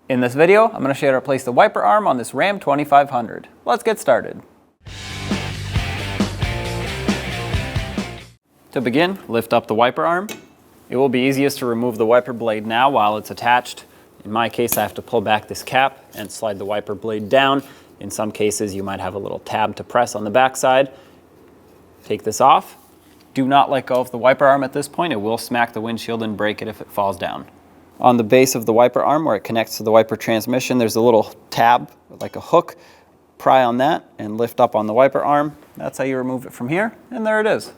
In this video, I'm going to show you how to place the wiper arm on this Ram 2500. Let's get started. To begin, lift up the wiper arm. It will be easiest to remove the wiper blade now while it's attached. In my case, I have to pull back this cap and slide the wiper blade down. In some cases, you might have a little tab to press on the back side. Take this off. Do not let go of the wiper arm at this point. It will smack the windshield and break it if it falls down. On the base of the wiper arm, where it connects to the wiper transmission, there's a little tab, like a hook. Pry on that and lift up on the wiper arm. That's how you remove it from here, and there it is.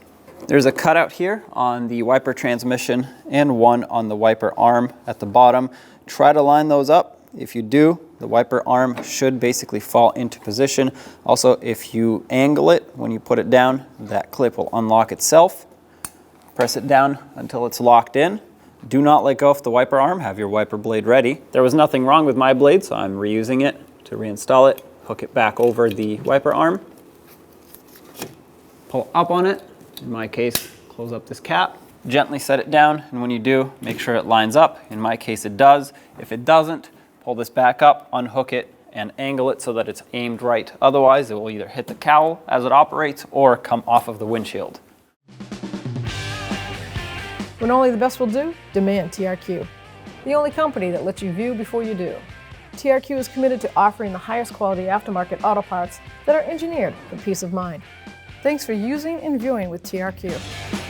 There's a cutout here on the wiper transmission and one on the wiper arm at the bottom. Try to line those up. If you do, the wiper arm should basically fall into position. Also, if you angle it when you put it down, that clip will unlock itself. Press it down until it's locked in. Do not let go of the wiper arm. Have your wiper blade ready. There was nothing wrong with my blade, so I'm reusing it to reinstall it. Hook it back over the wiper arm. Pull up on it. In my case, close up this cap. Gently set it down, and when you do, make sure it lines up. In my case, it does. If it doesn't, pull this back up, unhook it, and angle it so that it's aimed right. Otherwise, it will either hit the cowl as it operates or come off of the windshield. When only the best will do, demand TRQ. The only company that lets you view before you do. TRQ is committed to offering the highest quality aftermarket auto parts that are engineered for peace of mind. Thanks for using and viewing with TRQ.